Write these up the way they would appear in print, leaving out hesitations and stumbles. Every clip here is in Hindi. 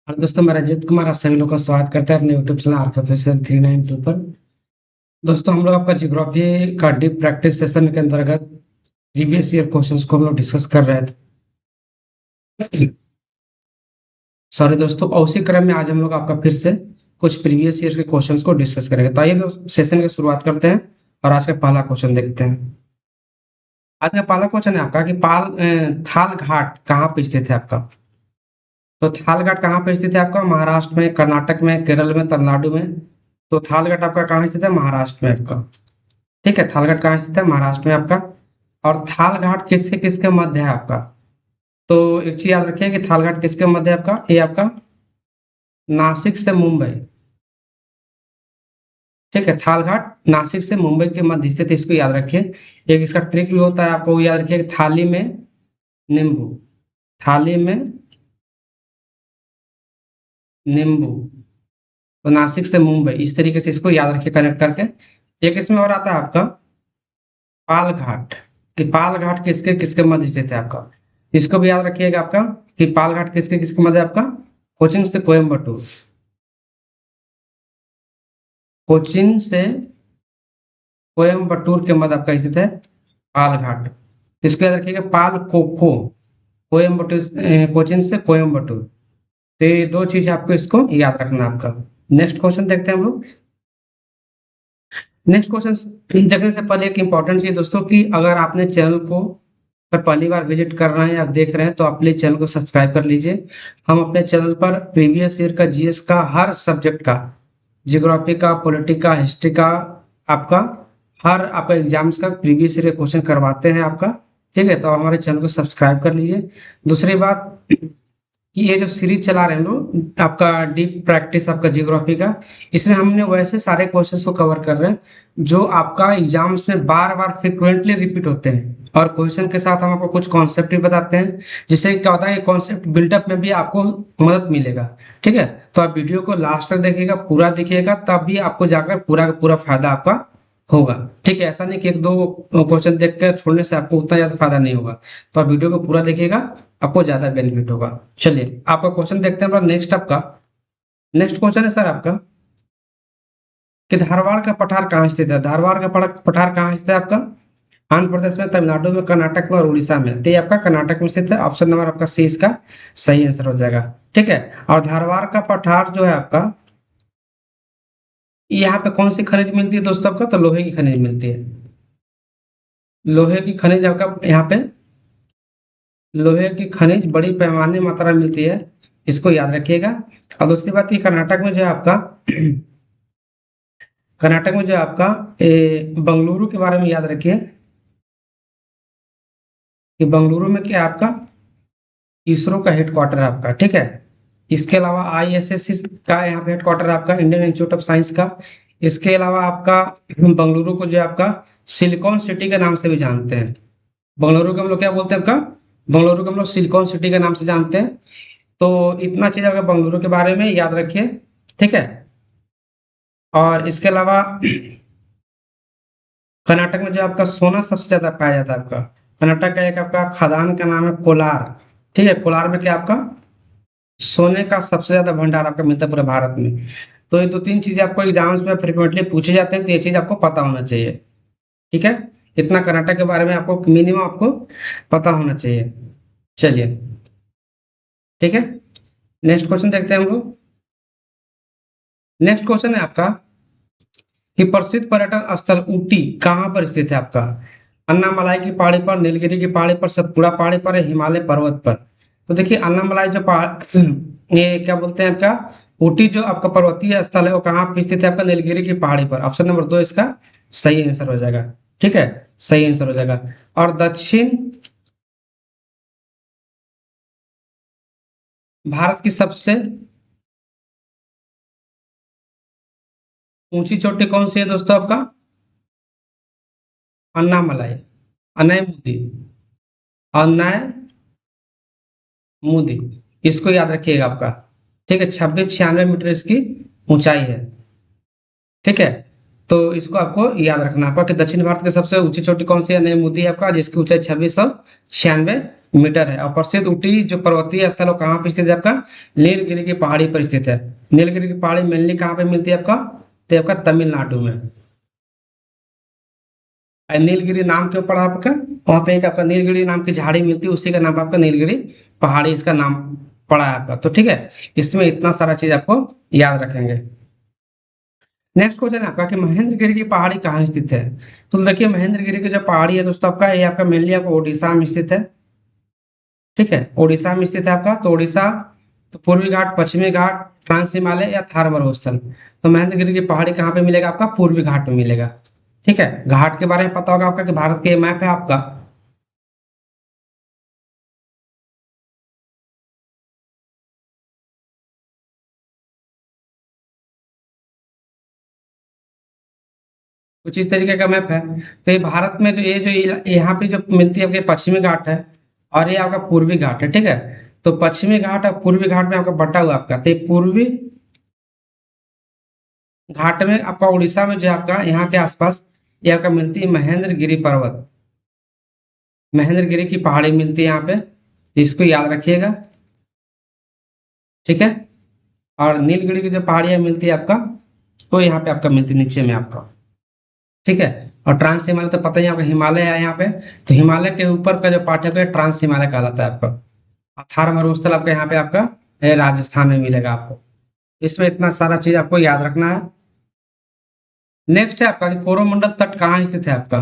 और दोस्तों मैं रजत कुमार आप सभी लोग का स्वागत करते हैं अपने यूट्यूब चैनल आर्क ऑफिशियल 392 पर। दोस्तों हम लोग आपका ज्योग्राफी का डीप प्रैक्टिस सेशन के अंतर्गत प्रीवियस ईयर क्वेश्चंस को हम लोग डिस्कस कर रहे थे। सॉरी दोस्तों, और उसी क्रम में आज हम लोग आपका फिर से कुछ प्रीवियस ईयर के क्वेश्चंस को डिस्कस करेंगे। तो आइए लोग सेशन की शुरुआत करते हैं और आज का पहला क्वेश्चन देखते हैं। आज का पहला क्वेश्चन है आपका कि थाल घाट कहाँ पे स्थित है आपका। तो थाल घाट कहाँ पे स्थित है आपका? महाराष्ट्र में, कर्नाटक में, केरल में, तमिलनाडु में। तो थाल घाट आपका कहाँ स्थित है? महाराष्ट्र में आपका। ठीक है, थाल घाट कहाँ स्थित है? महाराष्ट्र में आपका। और थाल घाट किसके किसके मध्य है आपका? तो एक चीज याद रखिए कि थाल घाट किसके मध्य है आपका? ये आपका नासिक से मुंबई। ठीक है, थाल घाट नासिक से मुंबई के मध्य स्थित है, इसको याद रखिए। एक इसका ट्रिक भी होता है, आपको वो याद रखिए कि थाली में नींबू, थाली में नींबू। तो नासिक से मुंबई, इस तरीके से इसको याद रखिए कनेक्ट करके। एक इसमें और आता है आपका पाल घाट, कि पाल घाट किसके किसके मध्य स्थित है आपका। इसको भी याद रखिएगा आपका कि पाल घाट किसके किसके मध्य है आपका। कोचिन से कोयम्बटूर, कोचिन से कोयम्बटूर के मध्य आपका स्थित है पाल घाट। तो इसको याद रखिएगा, पाल को कोयम्बटूर, कोचिन से कोयम्बटूर। तो ये दो चीज आपको इसको याद रखना है आपका। नेक्स्ट क्वेश्चन देखते हैं हम लोग। नेक्स्ट क्वेश्चन देखने से पहले एक इंपॉर्टेंट चीज दोस्तों, कि अगर आपने चैनल को पर पहली बार विजिट कर रहे हैं या देख रहे हैं तो आप प्लीज चैनल को सब्सक्राइब कर लीजिए। हम अपने चैनल पर प्रीवियस ईयर का जीएस का हर सब्जेक्ट का, ज्योग्राफी का, पॉलिटी का, हिस्ट्री का, आपका हर आपका एग्जाम्स का प्रीवियस ईयर क्वेश्चन करवाते हैं आपका। ठीक है, तो हमारे चैनल को सब्सक्राइब कर लीजिए। दूसरी बात कि ये जो सीरीज चला रहे हैं हम लोग आपका डीप प्रैक्टिस आपका ज्योग्राफी का, इसमें हमने वैसे सारे क्वेश्चंस को कवर कर रहे हैं जो आपका एग्जाम्स में बार बार फ्रिक्वेंटली रिपीट होते हैं, और क्वेश्चन के साथ हम आपको कुछ कॉन्सेप्ट भी बताते हैं, जिससे क्या होता है कि कॉन्सेप्ट बिल्डअप में भी आपको मदद मिलेगा। ठीक है, तो आप वीडियो को लास्ट तक देखिएगा, पूरा देखिएगा, तब भी आपको जाकर पूरा का पूरा फायदा आपका होगा। ठीक है, ऐसा नहीं कि एक दो क्वेश्चन देख कर छोड़ने से आपको उतना ज्यादा फायदा नहीं होगा। तो आप वीडियो को पूरा देखिएगा, आपको ज्यादा बेनिफिट होगा। चलिए आपका क्वेश्चन देखते हैं। नेक्स्ट आपका नेक्स्ट क्वेश्चन है सर आपका कि धारवाड़ का पठार कहाँ स्थित है। धारवाड़ का पठार कहाँ स्थित है आपका? आंध्र प्रदेश में, तमिलनाडु में, कर्नाटक में और उड़ीसा में। तो ये आपका कर्नाटक में स्थित है। ऑप्शन नंबर आपका सी इसका सही आंसर हो जाएगा। ठीक है, और धारवाड़ का पठार जो है आपका, यहाँ पे कौन सी खनिज मिलती है दोस्तों आपका? तो लोहे की खनिज मिलती है। लोहे की खनिज आपका यहाँ पे, लोहे की खनिज बड़ी पैमाने मात्रा में मिलती है, इसको याद रखिएगा। और दूसरी बात ये कर्नाटक में जो है आपका कर्नाटक में जो है आपका बंगलुरु के बारे में याद रखिए कि बंगलुरु में क्या है आपका, इसरो का हेडक्वार्टर है आपका। ठीक है, इसके अलावा आईएसएस का यहाँ पे हेडक्वार्टर है आपका, इंडियन इंस्टीट्यूट ऑफ साइंस का। इसके अलावा आपका बंगलुरु को जो है आपका सिलिकॉन सिटी के नाम से भी जानते हैं। बंगलुरु को हम लोग क्या बोलते हैं आपका? बंगलुरु को हम लोग सिलिकॉन सिटी के नाम से जानते हैं। तो इतना चीज अगर बंगलुरु के बारे में याद रखिए। ठीक है, और इसके अलावा कर्नाटक में जो आपका सोना सबसे ज्यादा पाया जाता है आपका। कर्नाटक का एक आपका खदान का नाम है कोलार। ठीक है, कोलार में क्या आपका सोने का सबसे ज्यादा भंडार आपका मिलता है पूरे भारत में। तो ये दो तीन चीजें आपको एग्जाम्स में फ्रिक्वेंटली पूछे जाते हैं, तो ये चीज आपको पता होना चाहिए। ठीक है, इतना कर्नाटक के बारे में आपको मिनिमम आपको पता होना चाहिए। चलिए ठीक है, नेक्स्ट क्वेश्चन देखते हैं हम लोग। नेक्स्ट क्वेश्चन है आपका कि प्रसिद्ध पर्यटन स्थल ऊटी कहाँ पर स्थित है आपका। अन्नामलाई की पहाड़ी पर, नीलगिरी की पहाड़ी पर, सतपुड़ा पहाड़ी पर, हिमालय पर्वत पर। तो देखिए अन्नामलाई जो पहाड़ ये क्या बोलते हैं आपका, ऊटी जो आपका पर्वतीय स्थल है वो कहाँ पे स्थित है आपका? नीलगिरी की पहाड़ी पर। ऑप्शन नंबर 2 इसका सही आंसर हो जाएगा। ठीक है, सही आंसर हो जाएगा। और दक्षिण भारत की सबसे ऊंची चोटी कौन सी है दोस्तों आपका? अन्नामलाई, अनैमुदी, अनैमुदी, इसको याद रखिएगा आपका। ठीक है, 2696 मीटर इसकी ऊंचाई है। ठीक है, तो इसको आपको याद रखना आपका कि दक्षिण भारत की सबसे ऊंची चोटी कौन सी है, नेमुदी है आपका, जिसकी ऊंचाई 2696 मीटर है। और प्रसिद्ध ऊटी जो पर्वतीय स्थल है वो कहाँ पे स्थित है आपका, नीलगिरी की पहाड़ी पर स्थित है। नीलगिरी की पहाड़ी मेनली कहाँ पे मिलती है आपका, तो आपका तमिलनाडु में। और नीलगिरी नाम क्यों पड़ा आपका, वहां पे एक आपका नीलगिरी नाम की झाड़ी मिलती है, उसी का नाम आपका नीलगिरी पहाड़ी इसका नाम पड़ा है आपका। तो ठीक है, इसमें इतना सारा चीज आपको याद रखेंगे। नेक्स्ट क्वेश्चन है आपका कि महेंद्रगिरी की पहाड़ी कहाँ स्थित है। तो देखिए महेंद्रगिरी की जो पहाड़ी है दोस्तों आपका, ये आपका मेनली आपको उड़ीसा में स्थित है। ठीक है, उड़ीसा में स्थित है आपका। तो उड़ीसा, तो पूर्वी घाट, पश्चिमी घाट, ट्रांस हिमालय या थार मरुस्थल। तो महेंद्रगिरी की पहाड़ी कहाँ पे मिलेगा आपका, पूर्वी घाट में मिलेगा। ठीक है, घाट के बारे में पता होगा आपका कि भारत के मैप है आपका। कुछ इस तरीके का मैप है। तो ये भारत में जो ये जो यहाँ पे जो मिलती है आपके पश्चिमी घाट है, और ये आपका पूर्वी घाट है। ठीक है, तो पश्चिमी घाट और पूर्वी घाट में आपका बटा हुआ आपका, तो ये पूर्वी घाट में आपका उड़ीसा में जो आपका यहाँ के आसपास ये आपका मिलती है महेंद्रगिरी पर्वत, महेंद्रगिरी की पहाड़ी मिलती है यहाँ पे, इसको याद रखिएगा। ठीक है, और नीलगिरी की जो पहाड़ियाँ मिलती है आपका, तो यहाँ पे आपका मिलती है नीचे में आपका। ठीक है, और ट्रांस हिमालय तो पता ही है आपका, हिमालय है यहाँ पे। तो हिमालय के ऊपर का जो पार्ट है आपका ट्रांस हिमालय कहलाता है आपका। थार मरुस्थल आपका यहाँ पे आपका राजस्थान में मिलेगा आपको। इसमें इतना सारा चीज आपको याद रखना है। नेक्स्ट है आपका कि कोरोमंडल तट कहाँ स्थित है आपका।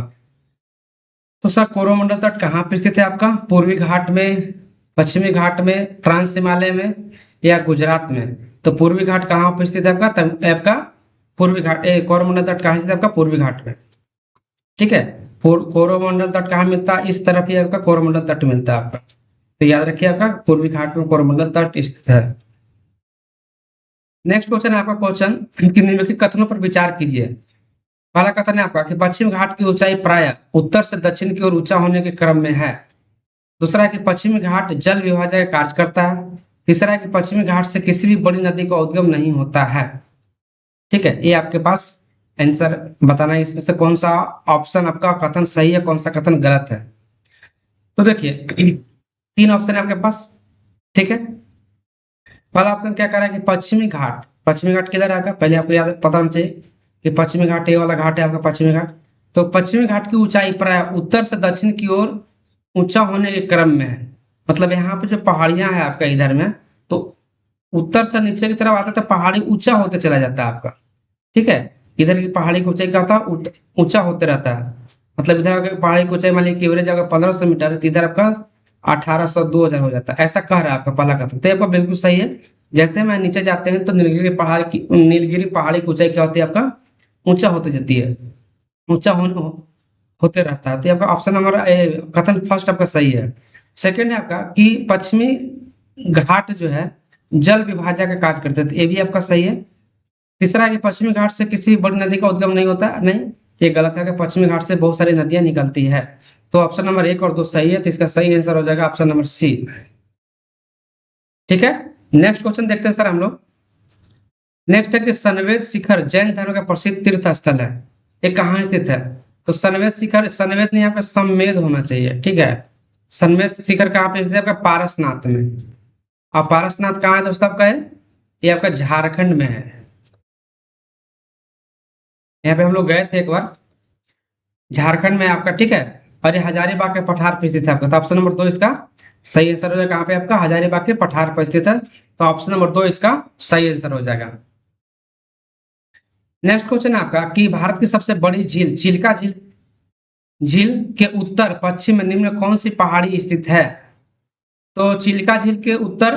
तो सर कोरोमंडल तट कहाँ पे स्थित है आपका, पूर्वी घाट में, पश्चिमी घाट में, ट्रांस हिमालय में या गुजरात में। तो पूर्वी घाट कहाँ पे स्थित है आपका, आपका पूर्वी घाट, कोरोमंडल तट कहाँ स्थित है आपका, पूर्वी घाट में। ठीक है, कोरोमंडल तट कहाँ मिलता है, इस तरफ ही आपका कोरोमंडल तट मिलता है आपका। तो याद रखिए आपका पूर्वी घाट में कोरोमंडल तट स्थित है। नेक्स्ट क्वेश्चन है आपका, क्वेश्चन कि निम्नलिखित कथनों पर विचार कीजिए। पहला कथन है आपका कि पश्चिम घाट की ऊंचाई प्राय उत्तर से दक्षिण की ओर ऊंचा होने के क्रम में है। दूसरा है कि पश्चिमी घाट जल विभाजक का कार्य करता है। तीसरा है कि पश्चिमी घाट से किसी भी बड़ी नदी का उद्गम नहीं होता है। ठीक है, ये आपके पास आंसर बताना है, इसमें से कौन सा ऑप्शन आपका कथन सही है, कौन सा कथन गलत है। तो देखिए तीन ऑप्शन है आपके पास। ठीक है, पहला ऑप्शन क्या कह रहा है कि पश्चिमी घाट, पश्चिमी घाट किधर है आपका, पहले आपको याद पता होना चाहिए कि पश्चिमी घाट ये वाला घाट है आपका पश्चिमी घाट। तो पश्चिमी घाट की ऊंचाई प्राय उत्तर से दक्षिण की ओर ऊंचा होने के क्रम में है। मतलब यहाँ पे जो पहाड़ियां हैं आपका इधर में, तो उत्तर से नीचे की तरफ आता तो पहाड़ी ऊंचा होते चला जाता है आपका। ठीक है, इधर की पहाड़ी की ऊंचाई क्या होता है, ऊंचा होते रहता है। मतलब इधर अगर पहाड़ी की ऊंचाई मान लीजिए कि एवरेज अगर 1500 मीटर है, तो इधर आपका 1800 2000 हो जाता है, ऐसा कह रहा है आपका पहला कथन। तो ये आपका बिल्कुल सही है। जैसे मैं नीचे जाते हैं तो नीलगिरी पहाड़ी की ऊंचाई क्या होती है आपका, ऊंचा होते जाती है, ऊंचा होते रहता है। तो ये आपका ऑप्शन नंबर कथन फर्स्ट आपका सही है। सेकंड है आपका कि पश्चिमी घाट जो है जल विभाजक का कार्य करते हैं, तो ये भी आपका सही है। तीसरा है कि पश्चिमी घाट से किसी भी बड़ी नदी का उद्गम नहीं होता, नहीं, ये गलत है कि पश्चिमी घाट से बहुत सारी नदियां निकलती है। तो ऑप्शन नंबर एक और दो सही है, तो इसका सही आंसर हो जाएगा ऑप्शन नंबर सी। ठीक है, नेक्स्ट क्वेश्चन देखते हैं सर हम लोग। नेक्स्ट है कि सनवेद शिखर जैन धर्म का प्रसिद्ध तीर्थ स्थल है, ये कहाँ स्थित है। तो सनवेद शिखर, सनवेद नहीं, यहाँ पे सम्मेद होना चाहिए। ठीक है, सनवेद शिखर कहाँ पे स्थित है आपका, पारसनाथ में। और पारसनाथ कहाँ है दोस्तों आपका, है ये आपका झारखंड में है। यहाँ पे हम लोग गए थे एक बार, झारखंड में आपका। ठीक है, और ये हजारीबाग के पठार पे स्थित है आपका। तो ऑप्शन नंबर दो इसका सही आंसर हो जाएगा। कहाँ पे आपका, हजारीबाग के पठार पर स्थित है। तो ऑप्शन नंबर दो इसका सही आंसर हो जाएगा। नेक्स्ट क्वेश्चन है आपका कि भारत की सबसे बड़ी झील चिल्का झील झील के उत्तर पश्चिम में निम्न कौन सी पहाड़ी स्थित है। तो चिल्का झील के उत्तर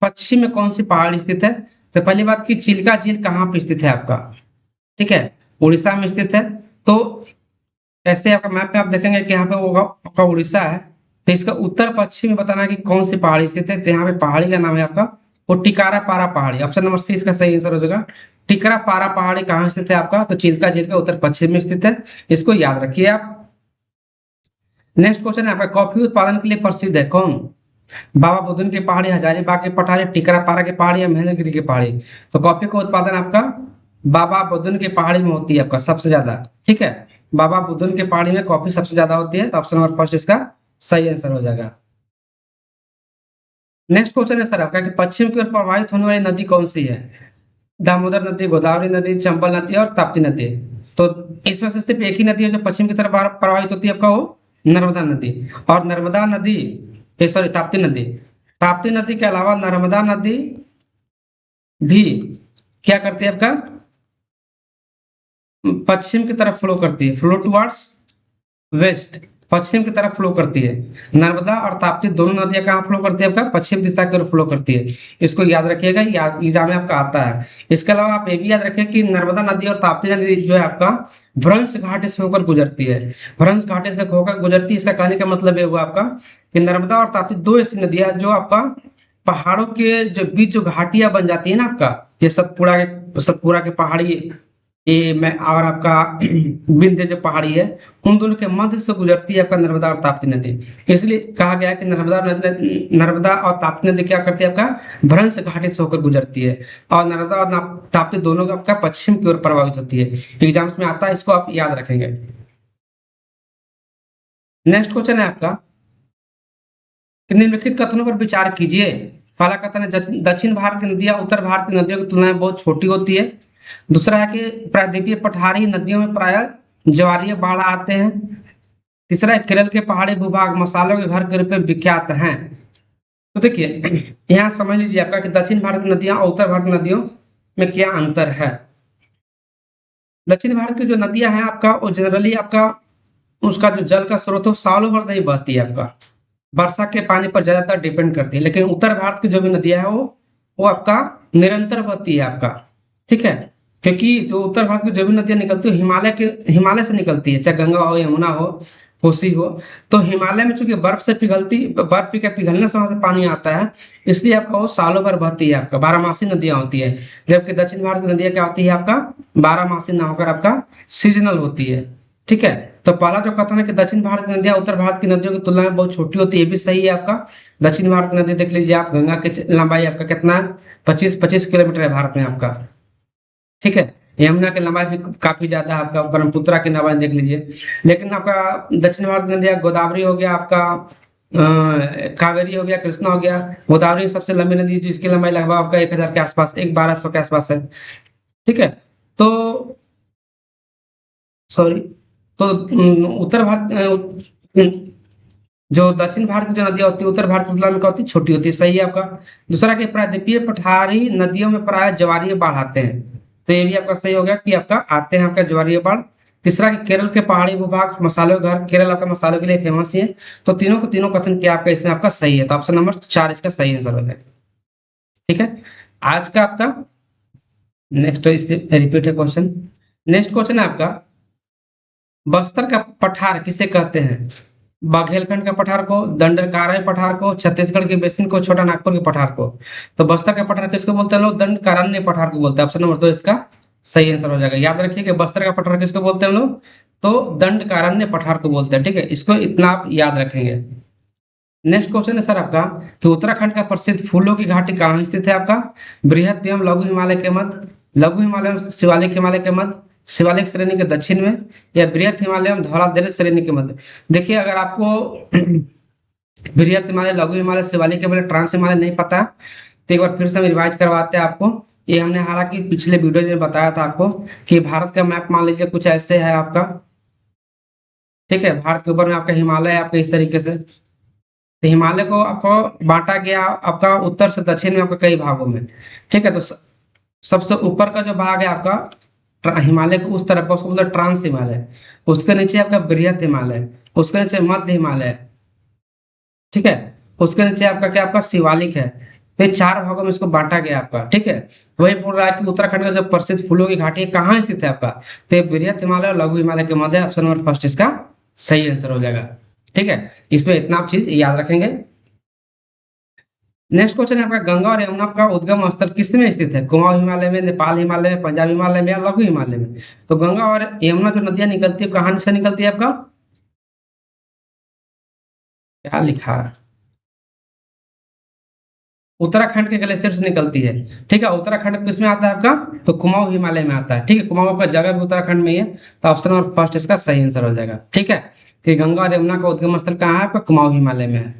पश्चिम में कौन सी पहाड़ी स्थित है। तो पहली बात की चिल्का झील कहाँ पे स्थित है आपका, ठीक है, उड़ीसा में स्थित है। तो ऐसे आपका मैप पे आप देखेंगे कि यहाँ पे वो आपका उड़ीसा है। तो इसका उत्तर पश्चिम में बताना है कि कौन सी पहाड़ी स्थित है। तो यहाँ पे पहाड़ी का नाम है आपका वो टिकारा पारा पहाड़ी। ऑप्शन नंबर सी इसका सही आंसर हो जाएगा। टिकरा पारा पहाड़ी कहाँ स्थित है आपका, तो चिल्का झील का उत्तर पश्चिम में स्थित है। इसको याद रखिए आप। नेक्स्ट क्वेश्चन है आपका, कॉफी उत्पादन के लिए प्रसिद्ध है कौन। बाबा बुदन की पहाड़ी, हजारीबाग की पठारी, टिकरा पारा की पहाड़ी या महेंद्रगिरी की पहाड़ी। तो कॉफी का उत्पादन आपका बाबा बुदन की पहाड़ी में होती है आपका सबसे ज्यादा। ठीक है, बाबा बुदन की पहाड़ी में कॉफी सबसे ज्यादा होती है, तो ऑप्शन नंबर फर्स्ट इसका सही आंसर हो जाएगा। नेक्स्ट क्वेश्चन है सर आपका कि पश्चिम की ओर प्रवाहित होने वाली नदी कौन सी है? दामोदर नदी, गोदावरी नदी, चंबल नदी और ताप्ती नदी। तो इसमें से सिर्फ एक ही नदी है जो पश्चिम की तरफ प्रवाहित होती है आपका, वो नर्मदा नदी। और नर्मदा नदी, सॉरी ताप्ती नदी, ताप्ती नदी के अलावा नर्मदा नदी भी क्या करती है आपका, पश्चिम की तरफ फ्लो करती है, फ्लो टुवर्ड्स वेस्ट, पश्चिम की तरफ फ्लो करती है। नर्मदा और ताप्ती दोनों नदियां कहाँ फ्लो करती है आपका, पश्चिम दिशा की ओर फ्लो करती है। इसको याद रखिएगा, एग्जाम में आपका आता है। इसके अलावा आप ये भी याद रखिए कि नर्मदा नदी और ताप्ती नदी जो है आपका भ्रंश घाटी से होकर गुजरती है। भ्रंश घाटी से होकर गुजरती है, इसका कहने का मतलब ये हुआ आपका कि नर्मदा और ताप्ती दो ऐसी नदियां जो आपका पहाड़ों के जो बीच जो घाटियां बन जाती है ना आपका, ये सतपुरा के पहाड़ी, ये मैं और आपका विंध्य जो पहाड़ी है, उन दोनों के मध्य से गुजरती है आपका नर्मदा और ताप्ती नदी। इसलिए कहा गया है कि नर्मदा और ताप्ती नदी क्या करती है आपका, भ्रंश घाटी से होकर गुजरती है। और नर्मदा और ताप्ती दोनों का आपका पश्चिम की ओर प्रभावित होती है। एग्जाम्स में आता है, इसको आप याद रखेंगे। नेक्स्ट क्वेश्चन है आपका कि निम्नलिखित कथनों पर विचार कीजिए। पहला कथन है दक्षिण भारत की नदियां उत्तर भारत की नदियों की तुलना में बहुत छोटी होती है। दूसरा है कि प्रायद्वीपीय पठारी नदियों में प्राय ज्वारीय बाढ़ आते हैं। तीसरा है केरल के पहाड़ी भूभाग मसालों के घर के रूप में विख्यात हैं। तो देखिए यहाँ समझ लीजिए आपका कि दक्षिण भारत की नदियां और उत्तर भारत की नदियों में क्या अंतर है। दक्षिण भारत की जो नदियां हैं आपका, वो जनरली आपका उसका जो जल का स्रोत है वो सालों भर नहीं बहती है आपका, वर्षा के पानी पर ज्यादातर डिपेंड करती है। लेकिन उत्तर भारत की जो भी नदियां है वो आपका निरंतर बहती है आपका। ठीक है, क्योंकि जो उत्तर भारत की जो भी नदियां निकलती है हिमालय से निकलती है, चाहे गंगा हो, यमुना हो, कोसी हो। तो हिमालय में चूंकि बर्फ के पिघलने से वहां से पानी आता है, इसलिए आपका वो सालों भर बहती है, आपका बारहमासी नदियां होती है। जबकि दक्षिण भारत की नदियां क्या होती है आपका, बारहमासी ना होकर आपका सीजनल होती है। ठीक है, तो पहला जो कथन है कि दक्षिण भारत की नदियां उत्तर भारत की नदियों की तुलना में बहुत छोटी होती है, ये भी सही है आपका। दक्षिण भारत की नदी देख लीजिए आप, गंगा की लंबाई आपका कितना है, 25 किलोमीटर है भारत में आपका। ठीक है, यमुना की लंबाई भी काफी ज्यादा है आपका, ब्रह्मपुत्रा की लंबाई देख लीजिए। लेकिन आपका दक्षिण भारत की नदियां, गोदावरी हो गया आपका, कावेरी हो गया, कृष्णा हो गया। गोदावरी सबसे लंबी नदी है, जिसकी लंबाई लगभग आपका 1000 के आसपास, 1200 के आसपास है। ठीक है, तो सॉरी, तो उत्तर भारत जो दक्षिण भारत की जो नदियां होती है उत्तर भारत की तुलना में क्या होती है, छोटी होती है। सही है आपका। दूसरा कि प्रायद्वीपीय पठारी नदियों में प्राय ज्वारीय बाढ़ आते हैं, तो ये भी आपका सही हो गया कि आपका आते हैं आपका ज्वारीय बाढ़। तीसरा कि केरल के पहाड़ी भूभाग मसालों के घर, केरल आपका मसालों के लिए फेमस है। तो तीनों के तीनों कथन क्या आपका इसमें आपका सही है, तो ऑप्शन नंबर 4 इसका सही आंसर हो जाएगा। ठीक है, आज का आपका नेक्स्ट इससे रिपीट है क्वेश्चन। नेक्स्ट क्वेश्चन है आपका, बस्तर का पठार किसे कहते हैं? बाघेलखंड के पठार को, दंडकारण्य पठार को, छत्तीसगढ़ के बेसिन को, छोटा नागपुर के पठार को। तो बस्तर का पठार किसको बोलते हैं लोग? दंडकारण्य पठार को बोलते हैं। ऑप्शन नंबर 2 इसका सही आंसर हो जाएगा। याद रखिए कि बस्तर का पठार किसको बोलते हैं हम लोग? तो दंडकारण्य पठार को बोलते हैं। ठीक है, इसको इतना आप याद रखेंगे। नेक्स्ट क्वेश्चन है सर आपका कि उत्तराखंड का प्रसिद्ध फूलों की घाटी कहाँ स्थित है आपका? बृहद एवं लघु हिमालय के मध्य, लघु हिमालय एवं शिवालिक हिमालय के मध्य, शिवालिक श्रेणी के दक्षिण में, या बृहद हिमालय एवं धौलाधार श्रेणी के मध्य। देखिए अगर आपको बृहद हिमालय, लघु हिमालय, शिवालिक हिमालय, ट्रांस हिमालय नहीं पता, तो एक बार फिर से हम रिवाइज करवाते हैं आपको। ये हमने हालांकि पिछले वीडियो में बताया था आपको कि भारत का मैप मान लीजिए कुछ ऐसे है आपका। ठीक है, भारत के ऊपर में आपका हिमालय है आपका इस तरीके से। तो हिमालय को आपको बांटा गया आपका उत्तर से दक्षिण में आपका कई भागों में। ठीक है, तो सबसे ऊपर का जो भाग है आपका हिमालय को उस तरफ का, उसको बोलते हैं ट्रांस हिमालय। उसके नीचे आपका बृहद हिमालय, उसके नीचे मध्य हिमालय। ठीक है, उसके नीचे आपका क्या, आपका शिवालिक है। तो ये 4 भागों में इसको बांटा गया आपका। ठीक है, वही बोल रहा है कि उत्तराखंड का जो प्रसिद्ध फूलों की घाटी है कहाँ स्थित है आपका? तो ये बृहद हिमालय और लघु हिमालय के मध्य। ऑप्शन नंबर फर्स्ट इसका सही आंसर हो जाएगा। ठीक है, इसमें इतना आप चीज याद रखेंगे। नेक्स्ट क्वेश्चन है आपका, गंगा और यमुना का उद्गम स्थल किस में स्थित है? कुमाऊं हिमालय में, नेपाल हिमालय में, पंजाब हिमालय में, या लघु हिमालय में? तो गंगा और यमुना जो नदियां निकलती है कहाँ से निकलती है आपका? क्या लिखा है? उत्तराखंड के ग्लेशियर से निकलती है। ठीक है, उत्तराखंड किस में आता है आपका? तो कुमाऊं हिमालय में आता है। ठीक है, कुमाऊं का जगह भी उत्तराखंड में ही है, तो ऑप्शन नंबर फर्स्ट इसका सही आंसर हो जाएगा। ठीक है, कि गंगा और यमुना का उद्गम स्थल कहाँ है आपका? कुमाऊं हिमालय में है।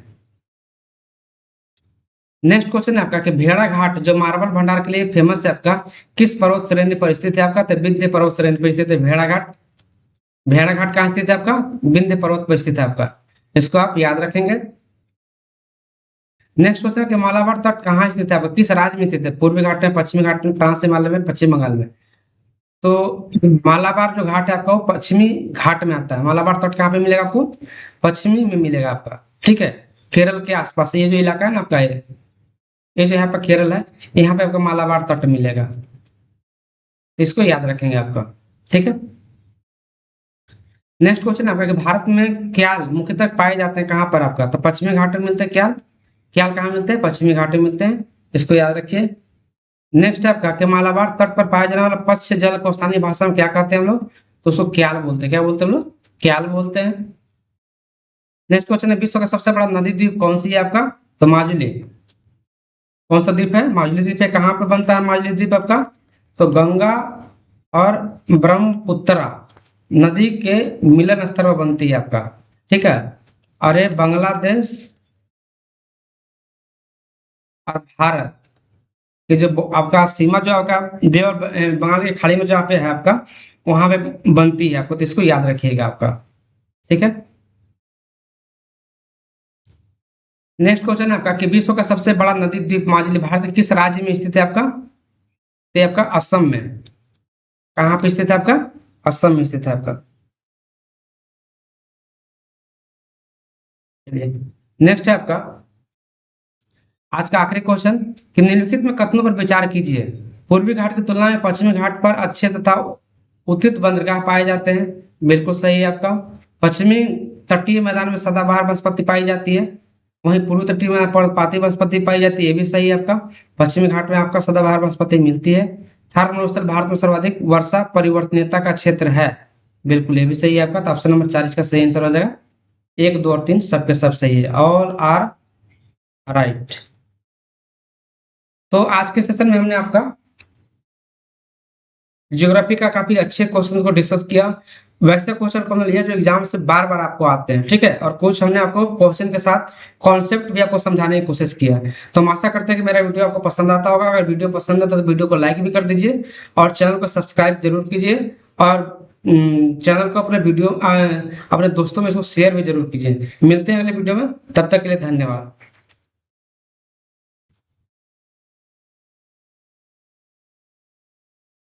नेक्स्ट क्वेश्चन है आपका कि भेड़ा घाट जो मार्बल भंडार के लिए फेमस है आपका, किस पर्वत श्रेणी पर स्थित है आपका? तो विंध्य पर्वत श्रेणी पर स्थित है भेड़ा घाट। भेड़ा घाट कहाँ स्थित है आपका? विंध्य पर्वत पर स्थित है आपका। इसको आप याद रखेंगे। नेक्स्ट क्वेश्चन है कि मालाबार तट कहाँ स्थित है आपका? किस राज्य में स्थित है? पूर्वी घाट में, पश्चिमी घाट में, फ्रांस हिमालय में, पश्चिम बंगाल में? तो मालाबार जो घाट है आपका वो पश्चिमी घाट में आता है। मालाबार तट कहाँ पे मिलेगा आपको? पश्चिमी में मिलेगा आपका। ठीक है, केरल के आसपास ये जो इलाका है ना आपका, ये जो यहाँ पर केरल है, यहाँ पे आपको मालाबार तट मिलेगा। इसको याद रखेंगे आपका। ठीक है, नेक्स्ट क्वेश्चन आपका कि भारत में क्याल मुख्यतः पाए जाते हैं कहाँ पर आपका? तो पश्चिमी घाट में मिलते हैं क्याल। क्याल कहाँ मिलते हैं? पश्चिमी घाट में मिलते हैं। इसको याद रखिए। नेक्स्ट है आपका कि मालाबार तट पर पाया जाने वाला पश्च जल को स्थानीय भाषा में क्या कहते हैं हम लोग? तो उसको क्याल बोलते हैं। क्या बोलते हैं हम लोग? क्याल बोलते हैं। नेक्स्ट क्वेश्चन है विश्व का सबसे बड़ा नदी द्वीप कौन सी है आपका? तो माजुली। कौन सा द्वीप है? माजुली द्वीप है। कहाँ पे बनता है माजुली द्वीप आपका? तो गंगा और ब्रह्मपुत्रा नदी के मिलन स्थल पर बनती है आपका। ठीक है, और ये बांग्लादेश और भारत कि जो आपका सीमा जो आपका बे और बंगाल की खाड़ी में जहाँ पे है आपका, वहां पे बनती है आपको। तो इसको याद रखिएगा आपका। ठीक है, नेक्स्ट क्वेश्चन है आपका कि विश्व का सबसे बड़ा नदी द्वीप माजुली भारत के किस राज्य में स्थित है आपका? तो ये आपका असम में। कहाँ पे स्थित है आपका? असम में स्थित है आपका। चलिए, नेक्स्ट है आपका आज का आखिरी क्वेश्चन कि निम्नलिखित में कथनों पर विचार कीजिए। पूर्वी घाट की तुलना में पश्चिमी घाट पर अच्छे तथा उचित बंदरगाह पाए जाते हैं। बिल्कुल सही है आपका। पश्चिमी तटीय मैदान में सदाबहार वनस्पति पाई जाती है, वहीं पूर्वी तटीय में पर्णपाती वनस्पति पाई जाती है। ये भी सही है आपका। पश्चिमी घाट में आपका सदाबहार वनस्पति मिलती है। थार मरुस्थल भारत में सर्वाधिक वर्षा परिवर्तनीयता का क्षेत्र है। बिल्कुल ये भी सही है आपका। तो ऑप्शन नंबर 4 इसका सही आंसर हो जाएगा। 1, 2 और 3 सबके सब सही है। All are right. तो आज के सेशन में हमने आपका ज्योग्राफी का काफी अच्छे क्वेश्चंस को डिस्कस किया। वैसे क्वेश्चन को हमने लिया जो एग्जाम से बार बार आपको आते हैं। ठीक है, और कुछ हमने आपको क्वेश्चन के साथ कॉन्सेप्ट भी आपको समझाने की कोशिश किया है। तो हम आशा करते हैं कि मेरा वीडियो आपको पसंद आता होगा। अगर वीडियो पसंद है तो वीडियो को लाइक भी कर दीजिए और चैनल को सब्सक्राइब जरूर कीजिए। और चैनल को अपने दोस्तों में इसको शेयर भी जरूर कीजिए। मिलते हैं अगले वीडियो में, तब तक के लिए धन्यवाद।